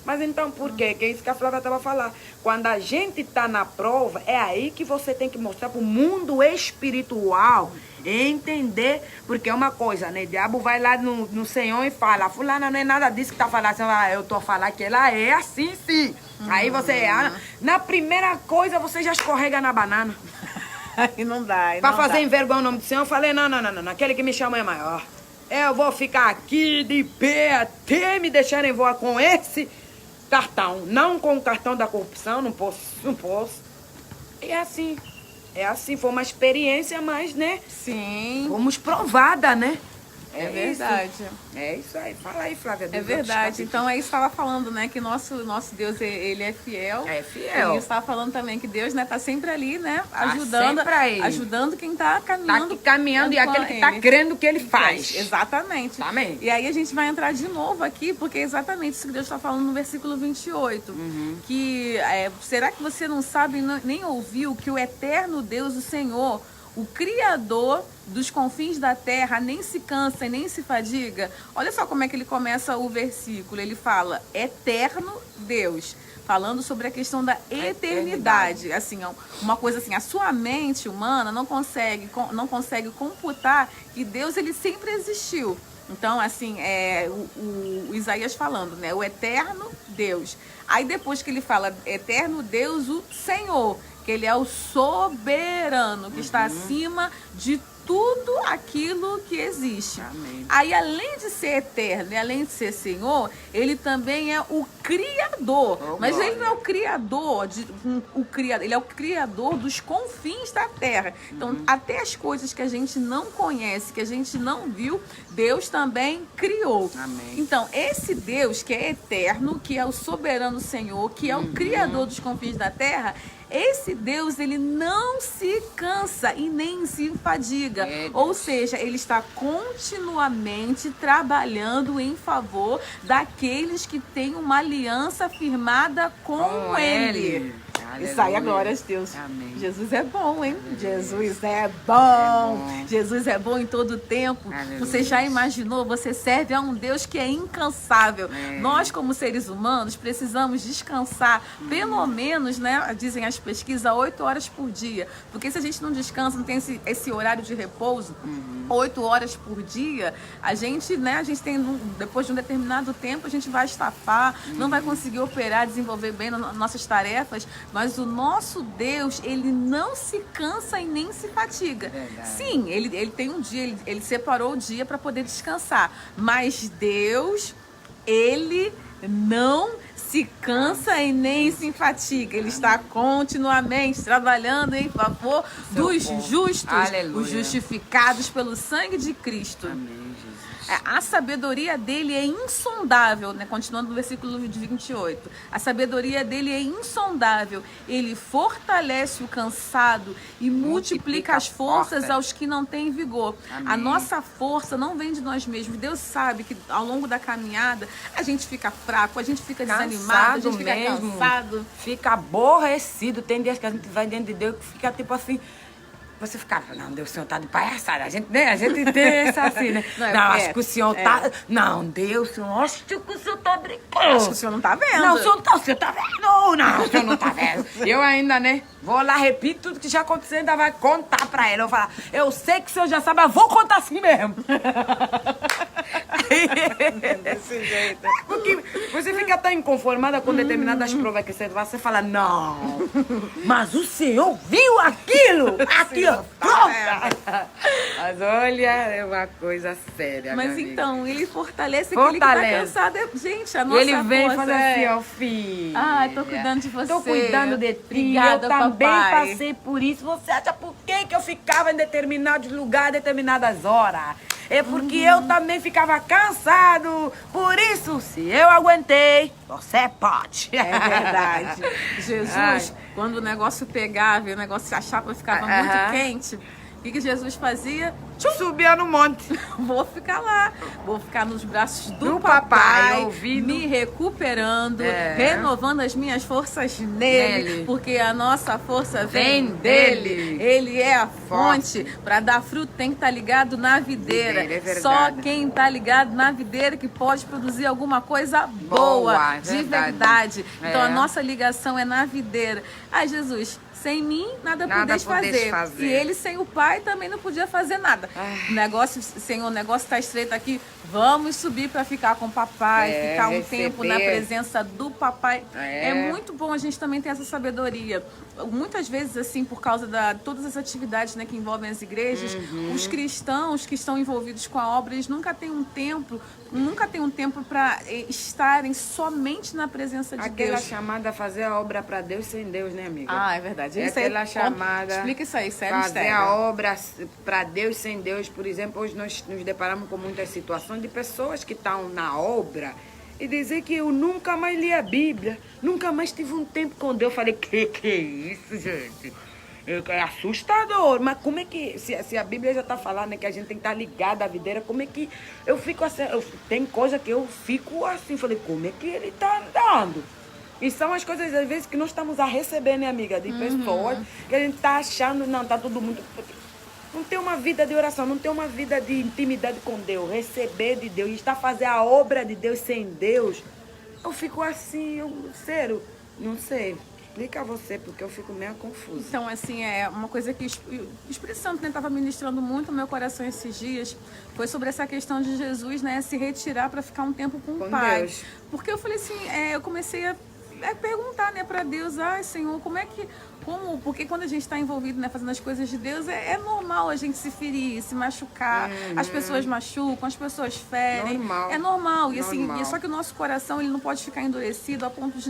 Mas então por quê? Que é isso que a Flávia estava falando. Quando a gente está na prova, é aí que você tem que mostrar para o mundo espiritual entender. Porque é uma coisa, né? O diabo vai lá no Senhor e fala, fulana não é nada disso que está falando. Você fala, eu estou a falar que ela é assim, sim. Aí você, na primeira coisa, você já escorrega na banana. Aí não dá. Para fazer envergonhar o nome do Senhor, eu falei, não, aquele que me chama é maior. Eu vou ficar aqui de pé até me deixarem voar com esse cartão. Não com o cartão da corrupção, não posso. E é assim, foi uma experiência, mas, né? Sim. Fomos provada, né? É verdade. É isso aí. Fala aí, Flávia. É verdade. Então, aí você estava falando, né, que nosso Deus, ele é fiel. É fiel. E você estava falando também que Deus, né, tá sempre ali, né, Tá ajudando. sempre aí. Ajudando quem tá caminhando. Tá aqui caminhando e aquele que tá crendo que ele faz. Exatamente. Também. E aí a gente vai entrar de novo aqui, porque é exatamente isso que Deus está falando no versículo 28. Que, será que você não sabe, nem ouviu que o eterno Deus, o Senhor, o Criador dos confins da terra, nem se cansa e nem se fadiga? Olha só como é que ele começa o versículo. Ele fala, eterno Deus. falando sobre a questão da eternidade. Assim, uma coisa assim, a sua mente humana não consegue computar que Deus, ele sempre existiu. Então, assim, o Isaías falando, né? O eterno Deus. Aí depois que ele fala eterno Deus, o Senhor, que ele é o soberano, que está acima de tudo aquilo que existe. Amém. Aí, além de ser eterno e além de ser Senhor, ele também é o Criador. Mas ele não é o Criador, ele é o Criador dos confins da terra. Então, até as coisas que a gente não conhece, que a gente não viu, Deus também criou. Amém. Então, esse Deus que é eterno, que é o soberano Senhor, que é o Criador dos confins da terra, esse Deus, ele não se cansa e nem se fadiga. Ou seja, ele está continuamente trabalhando em favor daqueles que têm uma aliança firmada com ele. Isso aí, glória a Deus. Amém. Jesus é bom, hein? Jesus é bom. Jesus é bom em todo tempo. Aleluia. Você já imaginou? Você serve a um Deus que é incansável. Nós, como seres humanos, precisamos descansar pelo menos, né? Dizem as pesquisas, 8 horas por dia. Porque se a gente não descansa, não tem esse horário de repouso, 8 horas por dia, a gente, né? A gente tem, depois de um determinado tempo, a gente vai estafar, não vai conseguir operar, desenvolver bem nossas tarefas. Mas o nosso Deus, ele não se cansa e nem se fatiga. Verdade. Sim, ele tem um dia, ele separou o dia para poder descansar. Mas Deus, ele não se cansa e nem se fatiga. Ele está continuamente trabalhando em favor dos justos, Aleluia. os justificados pelo sangue de Cristo. Amém, Jesus. A sabedoria dele é insondável, né? Continuando no versículo 28. A sabedoria dele é insondável. Ele fortalece o cansado e multiplica as forças aos que não têm vigor. Amém. A nossa força não vem de nós mesmos. Deus sabe que ao longo da caminhada a gente fica fraco, a gente fica desanimado, a gente fica cansado. Fica aborrecido. Tem dias que a gente vai diante de Deus que fica tipo assim. Você ficava, não, Deus, o Senhor tá de palhaçada. A gente tem essa assim, né? Não, acho que o Senhor tá. Não, Deus, Senhor, acho que o Senhor tá brincando. Acho que o senhor não tá vendo. Não, o Senhor tá vendo. Não, o Senhor não tá vendo. Eu ainda, né? Vou lá, repito tudo que já aconteceu, ainda vai contar pra ele. Eu vou falar, eu sei que o Senhor já sabe, mas vou contar assim mesmo. Desse jeito. Porque você fica tão inconformada com determinadas provas que você fala, não, mas o Senhor viu aquilo, aquilo, pronto. Mas olha, é uma coisa séria. Mas minha então, amiga. ele fortalece aquele que tá cansado. Gente, a nossa Ele vem força falar assim, ó, filho. Ai, tô cuidando de você. Tô cuidando de ti. Obrigada, eu também papai. passei por isso. Você acha por que eu ficava em determinados lugares, determinadas horas? É porque eu também ficava cansado. Por isso, se eu aguentei, você pode. É verdade. Jesus, Ai. quando o negócio pegava e o negócio, a chapa ficava muito quente, o que Jesus fazia? Subia no monte. Vou ficar lá, vou ficar nos braços do Do papai, papai, ouvindo. me recuperando, renovando as minhas forças nele, porque a nossa força vem dele. Ele é a fonte. Para dar fruto tem que estar ligado na videira. É verdade. Só quem está ligado na videira que pode produzir alguma coisa boa, de verdade. Então a nossa ligação é na videira. Ai, Jesus, sem mim nada podes fazer. E ele sem o pai também não podia fazer nada. O negócio, Senhor, o negócio está estreito aqui. Vamos subir para ficar com o papai, ficar um tempo na presença do papai. É muito bom a gente também ter essa sabedoria. Muitas vezes, assim, por causa de todas as atividades, né, que envolvem as igrejas, os cristãos que estão envolvidos com a obra, eles nunca têm um tempo para estarem somente na presença de Aquela Deus. chamada a fazer a obra para Deus sem Deus, né, amiga? Ah, é verdade. É Isso aí, aquela chamada. Explica isso aí, sério, Fazer mistério. a obra para Deus sem Deus. Por exemplo, hoje nós nos deparamos com muitas situações de pessoas que estão na obra e dizer que eu nunca mais li a Bíblia, nunca mais tive um tempo com Deus. Eu falei, que é isso, gente? É assustador. Mas como é que, se a Bíblia já está falando, né, que a gente tem que estar ligado à videira, como é que eu fico assim? Tem coisa que eu fico assim, falei, como é que ele está andando? E são as coisas, às vezes, que nós estamos a receber, né, amiga? De pessoas que a gente está achando, não, tá todo mundo... Não tem uma vida de oração, não tem uma vida de intimidade com Deus, receber de Deus, estar a fazer a obra de Deus sem Deus. Eu fico assim, sério, Não sei. Explica você, porque eu fico meio confusa. Então, assim, é uma coisa que o Espírito Santo estava ministrando muito no meu coração esses dias, foi sobre essa questão de Jesus, né, se retirar para ficar um tempo com o Pai. Deus. Porque eu falei assim, eu comecei a perguntar, né, para Deus, Senhor, porque quando a gente está envolvido, né, fazendo as coisas de Deus, é normal a gente se ferir, se machucar, as pessoas machucam, as pessoas ferem, Normal. é normal, e assim, só que o nosso coração, ele não pode ficar endurecido a ponto de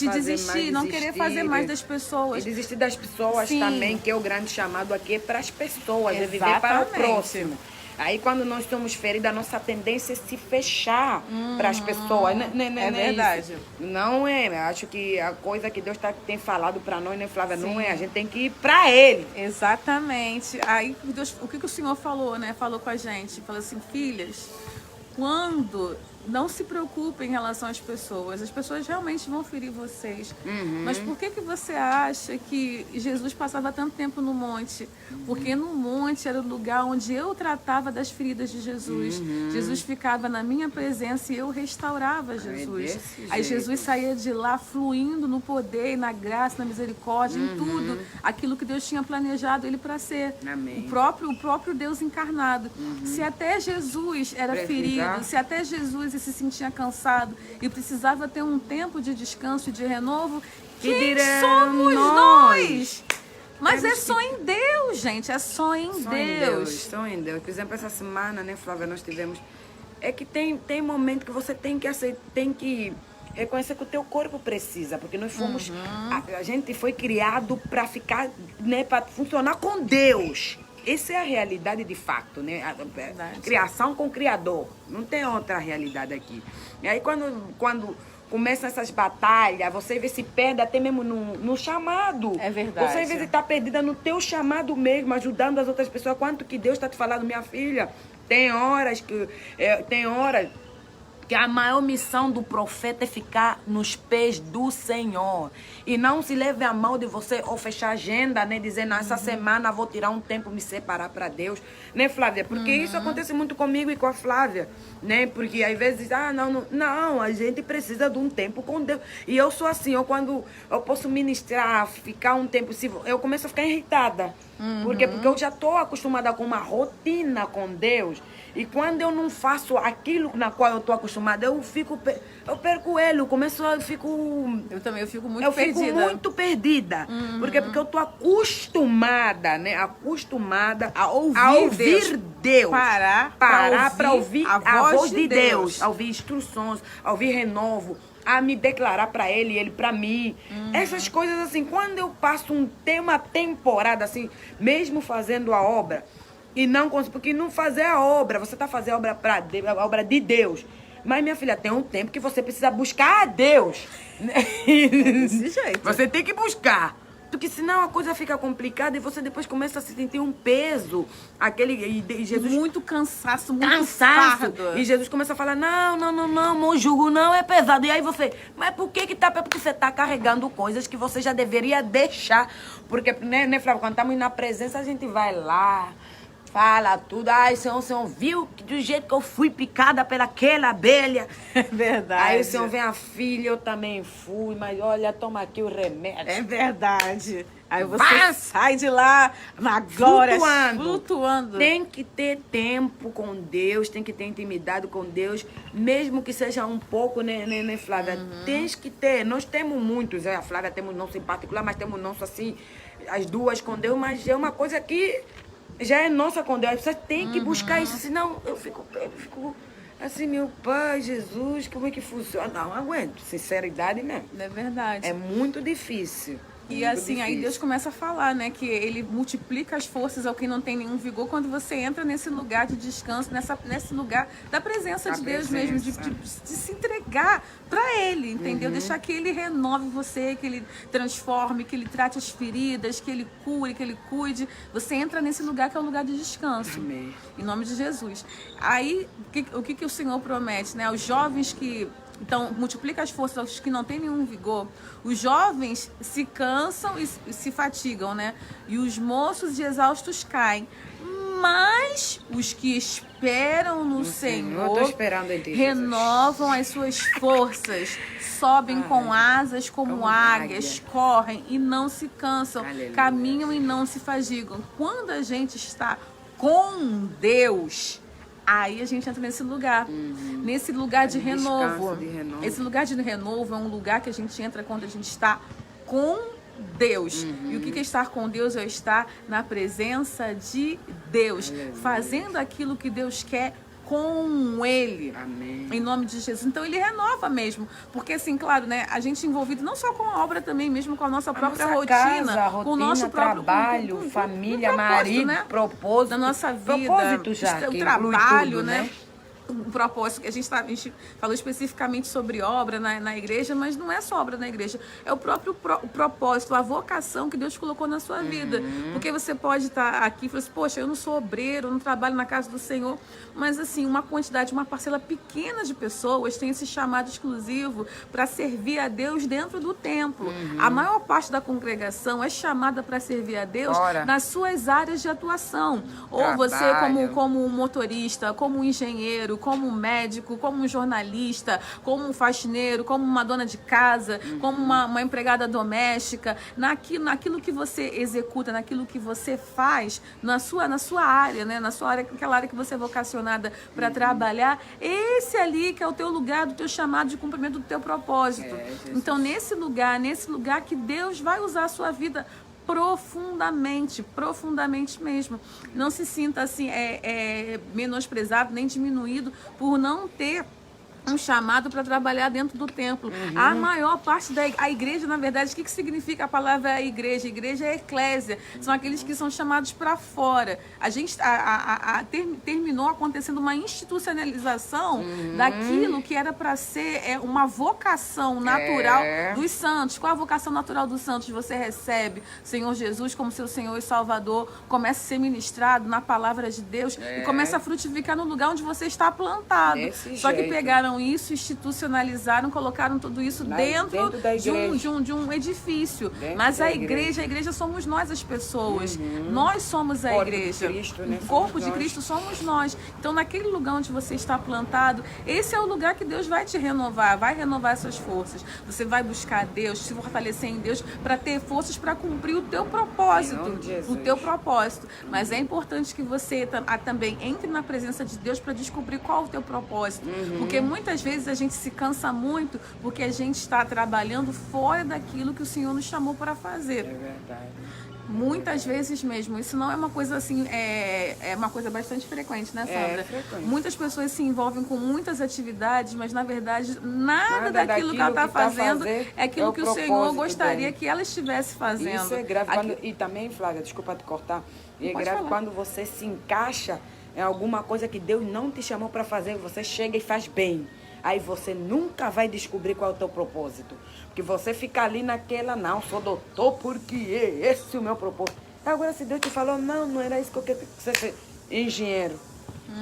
desistir, não querer fazer mais das pessoas. E desistir das pessoas Sim. também, que é o grande chamado aqui, é para as pessoas, é viver para o próximo. Aí, quando nós estamos feridos, a nossa tendência é se fechar para as pessoas. É verdade. Não é. Eu acho que a coisa que Deus tem falado para nós, né, Flávia? Sim. Não é. A gente tem que ir para Ele. Exatamente. Aí, Deus, o que o Senhor falou, né? Falou com a gente. Falou assim, filhas, quando... Não se preocupem em relação às pessoas realmente vão ferir vocês. Mas por que você acha que Jesus passava tanto tempo no monte? Porque no monte era o lugar onde eu tratava das feridas de Jesus. Jesus ficava na minha presença e eu restaurava Jesus. Aí Jesus saía de lá fluindo no poder, na graça, na misericórdia, em tudo. Aquilo que Deus tinha planejado ele para ser. Amém. O próprio Deus encarnado. Se até Jesus era ferido, se até Jesus se sentia cansado e precisava ter um tempo de descanso e de renovo, quem somos nós? Mas é só em Deus, gente, é só em Deus. Só em Deus. Por exemplo, essa semana, né, Flávia, nós tivemos... É que tem momento que você tem que aceitar, tem que reconhecer que o teu corpo precisa, porque nós fomos... A gente foi criado para ficar, né, para funcionar com Deus. Essa é a realidade de fato, né? A criação com o Criador. Não tem outra realidade aqui. E aí, quando começam essas batalhas, você às vezes se perde até mesmo no chamado. É verdade. Você às vezes está perdida no teu chamado mesmo, ajudando as outras pessoas. Quanto que Deus está te falando, minha filha? Tem horas que a maior missão do profeta é ficar nos pés do Senhor. E não se leve a mal de você ou fechar agenda, né? Dizendo, essa semana vou tirar um tempo, me separar para Deus. Né, Flávia? Porque isso acontece muito comigo e com a Flávia. Né? Porque às vezes, não, a gente precisa de um tempo com Deus. E eu sou assim, quando eu posso ministrar, ficar um tempo, eu começo a ficar irritada. Porque eu já estou acostumada com uma rotina com Deus. E quando eu não faço aquilo na qual eu estou acostumada, eu perco ele, eu fico muito perdida. Porque eu estou acostumada, né? Acostumada a ouvir Deus. Parar para ouvir a voz de Deus. A ouvir instruções, a ouvir renovo, a me declarar para ele e ele para mim. Essas coisas assim, quando eu passo uma temporada assim, mesmo fazendo a obra, e não consigo, porque não fazer a obra, você está fazendo a obra para Deus, a obra de Deus. Mas, minha filha, tem um tempo que você precisa buscar a Deus. Desse jeito. Você tem que buscar. Porque senão a coisa fica complicada e você depois começa a se sentir um peso. E Jesus... Muito cansaço, muito fardo. E Jesus começa a falar, não, jugo não é pesado. E aí você, mas por que tá? Porque você tá carregando coisas que você já deveria deixar. Porque, né, Flávia, quando estamos na presença, a gente vai lá, fala tudo. Ai, Senhor, viu do jeito que eu fui picada pelaquela abelha? É verdade. Aí o Senhor vem, a filha, eu também fui, mas olha, toma aqui o remédio. É verdade. Aí você sai de lá na glória, flutuando. Tem que ter tempo com Deus, tem que ter intimidade com Deus, mesmo que seja um pouco, né, Flávia? Tens que ter. Nós temos muitos, a Flávia temos nosso em particular, mas temos nosso assim, as duas com Deus, mas é uma coisa que já é nossa com Deus. Você tem que buscar isso, senão eu fico assim, meu Pai, Jesus, como é que funciona? Não aguento, sinceridade mesmo. É verdade. É muito difícil. E assim, aí Deus começa a falar, né? Que ele multiplica as forças ao que não tem nenhum vigor quando você entra nesse lugar de descanso, nesse lugar da presença de Deus mesmo, de se entregar para Ele, entendeu? Deixar que Ele renove você, que Ele transforme, que Ele trate as feridas, que Ele cure, que Ele cuide. Você entra nesse lugar que é o lugar de descanso. Amém. Em nome de Jesus. Aí, o que o Senhor promete, né? Os jovens que... Então, multiplica as forças aos que não têm nenhum vigor. Os jovens se cansam e se fatigam, né? E os moços e exaustos caem. Mas os que esperam no Senhor tô esperando em ti, renovam as suas forças, sobem com asas como águias, correm e não se cansam, Aleluia. caminham e não se fadigam. Quando a gente está com Deus, aí a gente entra nesse lugar, nesse lugar de renovo. Esse lugar de renovo é um lugar que a gente entra quando a gente está com Deus. E o que é estar com Deus? É estar na presença de Deus, fazendo aquilo que Deus quer com Ele. Amém. Em nome de Jesus. Então Ele renova mesmo. Porque assim, claro, né? A gente envolvido não só com a obra também, mesmo com a nossa própria rotina, com o nosso próprio trabalho, com família, propósito, marido, né? propósito. Da nossa vida. Propósito já, o que trabalho, tudo, né? O propósito, que a gente falou especificamente sobre obra na igreja, mas não é só obra na igreja, é o próprio o propósito, a vocação que Deus colocou na sua vida. Porque você pode estar aqui e falar assim, poxa, eu não sou obreiro, eu não trabalho na casa do Senhor, mas assim, uma parcela pequena de pessoas tem esse chamado exclusivo para servir a Deus dentro do templo. A maior parte da congregação é chamada para servir a Deus nas suas áreas de atuação. Ou você como um motorista, como um engenheiro, como um médico, como um jornalista, como um faxineiro, como uma dona de casa, como uma empregada doméstica, naquilo que você executa, naquilo que você faz na sua área, né? Na sua área, aquela área que você é vocacionada para trabalhar, esse ali que é o teu lugar, do teu chamado de cumprimento do teu propósito. Então, nesse lugar que Deus vai usar a sua vida profundamente mesmo. Não se sinta assim, menosprezado, nem diminuído por não ter um chamado para trabalhar dentro do templo. A maior parte da igreja, na verdade, o que significa a palavra igreja? Igreja é eclésia, são aqueles que são chamados para fora. A gente terminou acontecendo uma institucionalização daquilo que era para ser uma vocação natural dos santos. Qual a vocação natural dos santos? Você recebe o Senhor Jesus como seu Senhor e Salvador, começa a ser ministrado na palavra de Deus e começa a frutificar no lugar onde você está plantado. Só que pegaram isso, institucionalizaram, colocaram tudo isso dentro de um edifício. Mas a igreja somos nós, as pessoas. Nós somos a igreja. Cristo, né? O corpo de Cristo somos nós. Então, naquele lugar onde você está plantado, esse é o lugar que Deus vai te renovar, vai renovar suas forças. Você vai buscar Deus, se fortalecer em Deus, para ter forças para cumprir o teu propósito. O teu propósito. Mas é importante que você também entre na presença de Deus para descobrir qual é o teu propósito. Porque muitas vezes a gente se cansa muito porque a gente está trabalhando fora daquilo que o Senhor nos chamou para fazer. É verdade. Muitas vezes mesmo. Isso não é uma coisa assim, é uma coisa bastante frequente, né, Sandra? Frequente. Muitas pessoas se envolvem com muitas atividades, mas na verdade nada daquilo que ela está fazendo é aquilo que o Senhor gostaria que ela estivesse fazendo. Isso é grave. E também, Flávia, desculpa te cortar, é grave quando você se encaixa em alguma coisa que Deus não te chamou para fazer, você chega e faz bem. Aí você nunca vai descobrir qual é o teu propósito. Porque você fica ali naquela, não, sou doutor porque esse é o meu propósito. Agora, se Deus te falou, não era isso que eu queria que você fosse engenheiro.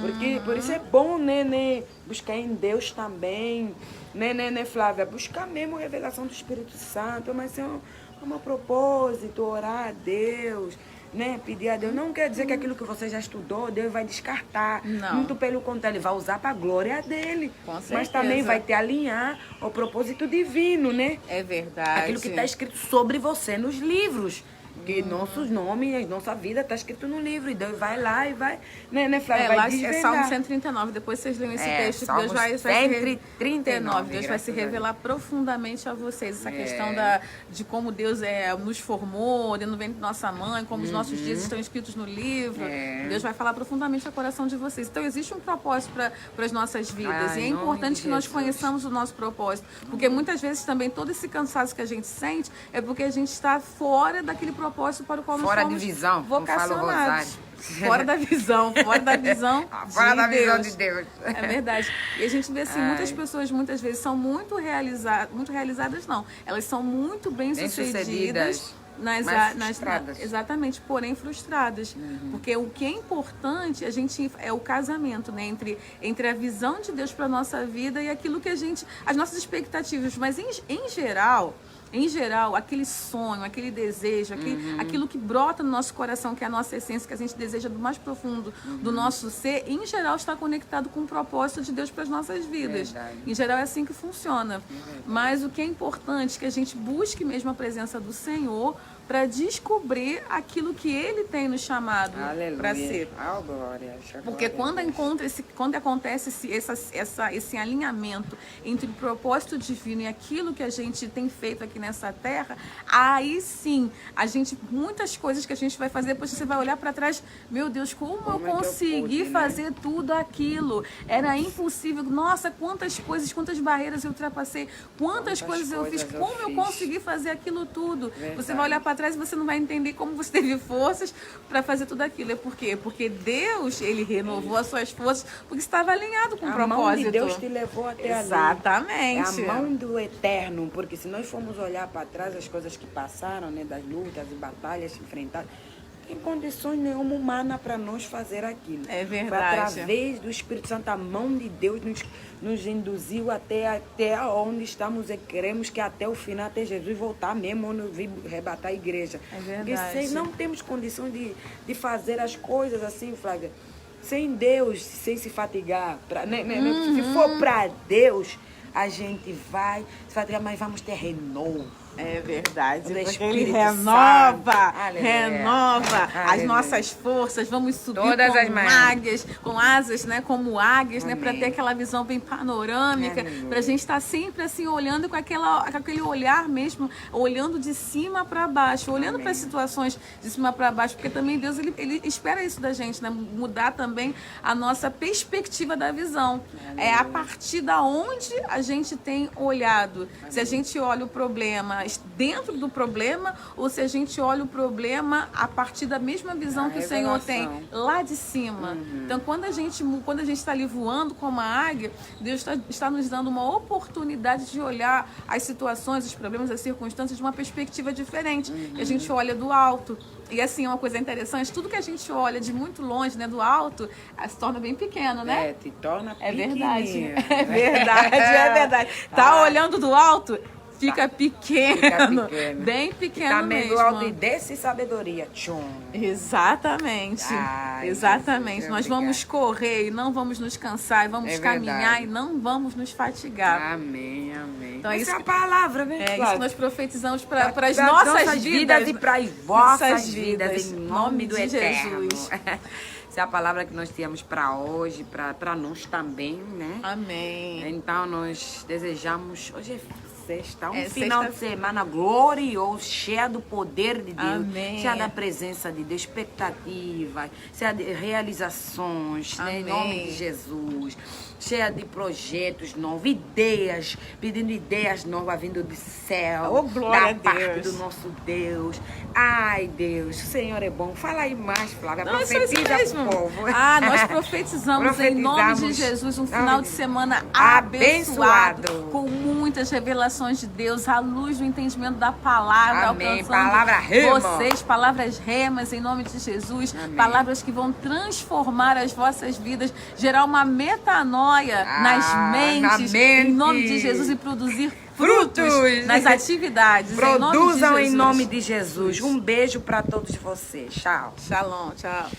Porque, por isso é bom, né, buscar em Deus também, né, Flávia? Buscar mesmo a revelação do Espírito Santo, mas é o meu propósito, orar a Deus, né, pedir a Deus. Não quer dizer que aquilo que você já estudou, Deus vai descartar. Não. Muito pelo contrário, ele vai usar para a glória dele. Com certeza. Mas também vai te alinhar ao propósito divino, né? É verdade. Aquilo que está escrito sobre você nos livros. Que nossos nomes, nossa vida está escrito no livro. E Deus vai lá e vai, né, Flávia? Lá é Salmo 139. Depois vocês leem esse texto. Que Deus vai 139. Deus vai se revelar profundamente a vocês. Essa questão de como Deus nos formou, dentro do ventre de nossa mãe, como os nossos dias estão escritos no livro. Deus vai falar profundamente ao coração de vocês. Então existe um propósito para as nossas vidas. E é importante que nós conheçamos o nosso propósito. Porque muitas vezes também todo esse cansaço que a gente sente é porque a gente está fora daquele propósito para o qual nós somos vocacionados. Fora da visão fora da visão de Deus. É verdade. E a gente vê assim, muitas pessoas muitas vezes são muito realizadas não. Elas são muito bem-sucedidas. Exatamente, porém frustradas. Porque o que é importante é o casamento, né? Entre a visão de Deus para a nossa vida e aquilo que as nossas expectativas. Mas em geral, em geral, aquele sonho, aquele desejo, aquilo que brota no nosso coração, que é a nossa essência, que a gente deseja do mais profundo do nosso ser, em geral está conectado com o propósito de Deus para as nossas vidas. Verdade. Em geral é assim que funciona. Mas o que é importante é que a gente busque mesmo a presença do Senhor para descobrir aquilo que Ele tem nos chamado para ser. Oh, glória. Porque quando acontece esse alinhamento entre o propósito divino e aquilo que a gente tem feito aqui nessa terra, aí sim, muitas coisas que a gente vai fazer, depois você vai olhar para trás, meu Deus, como eu consegui fazer tudo aquilo? Era impossível. Nossa, quantas coisas, quantas barreiras eu ultrapassei, quantas coisas eu fiz, como eu consegui fazer aquilo tudo? Verdade. Você vai olhar para trás e você não vai entender como você teve forças para fazer tudo aquilo. É por quê? Porque Deus, Ele renovou as suas forças porque estava alinhado com o propósito. A mão de Deus te levou até ali. Exatamente. É a mão do eterno, porque se nós formos olhar para trás as coisas que passaram, né, das lutas e batalhas enfrentadas, não tem condições nenhuma humana para nós fazer aquilo. É verdade. Foi através do Espírito Santo, a mão de Deus nos induziu até onde estamos e queremos que até o final, até Jesus voltar mesmo, onde vir arrebatar a igreja. É verdade. Porque não temos condições de fazer as coisas assim, Flávia, sem Deus, sem se fatigar. Se for para Deus, a gente vai se fatigar, mas vamos ter renovo. É verdade, porque Ele Espírito renova Aleluia. as nossas forças, vamos subir Todas as como manhãs. águias, com asas, né, como águias, né, para Amém. ter aquela visão bem panorâmica, para a gente estar sempre assim, olhando com aquele olhar mesmo, olhando de cima para baixo, olhando para as situações de cima para baixo, porque também Deus, ele espera isso da gente, né, mudar também a nossa perspectiva da visão. É a partir da onde a gente tem olhado, se a gente olha o problema dentro do problema ou se a gente olha o problema a partir da mesma visão que o Senhor tem lá de cima. Então, quando a gente está ali voando como a águia, Deus está nos dando uma oportunidade de olhar as situações, os problemas, as circunstâncias de uma perspectiva diferente. Que a gente olha do alto. E assim, uma coisa interessante, tudo que a gente olha de muito longe, né, do alto, se torna bem pequeno, né? Te torna É pequenininho. verdade. É verdade, é verdade. Tá olhando do alto? Fica pequeno, bem pequeno também mesmo. do alto e desce sabedoria. Tchum. Exatamente. Exatamente. Jesus, nós vamos correr e não vamos nos cansar, e vamos caminhar e não vamos nos fatigar. Amém, amém. Então, Essa é a palavra, né? É isso que nós profetizamos para as nossas nossas vidas e para as vossas vidas, em nome do Eterno. Jesus. Essa é a palavra que nós tínhamos para hoje, para nós também, né? Amém. Então, nós desejamos... Hoje é sexta, final de semana glorioso, cheia do poder de Deus, Amém. cheia da presença de Deus, expectativas, cheia de realizações, né, em nome de Jesus, cheia de projetos novos, ideias, pedindo ideias novas vindo do céu, Oh, glória da a parte Deus. do nosso Deus. Ai, Deus, o Senhor é bom. Fala aí mais, Flávia, Não, isso mesmo. profetiza pro povo. Nós profetizamos em nome de Jesus um final de semana abençoado, com muitas revelações de Deus, à luz do entendimento da palavra, Amém. alcançando Palavra rema. vocês, palavras remas em nome de Jesus, Amém. palavras que vão transformar as vossas vidas, gerar uma metanoia nas mentes, em nome de Jesus, e produzir frutos nas atividades. Produzam em em nome de Jesus. Um beijo para todos vocês. Tchau. Shalom, tchau.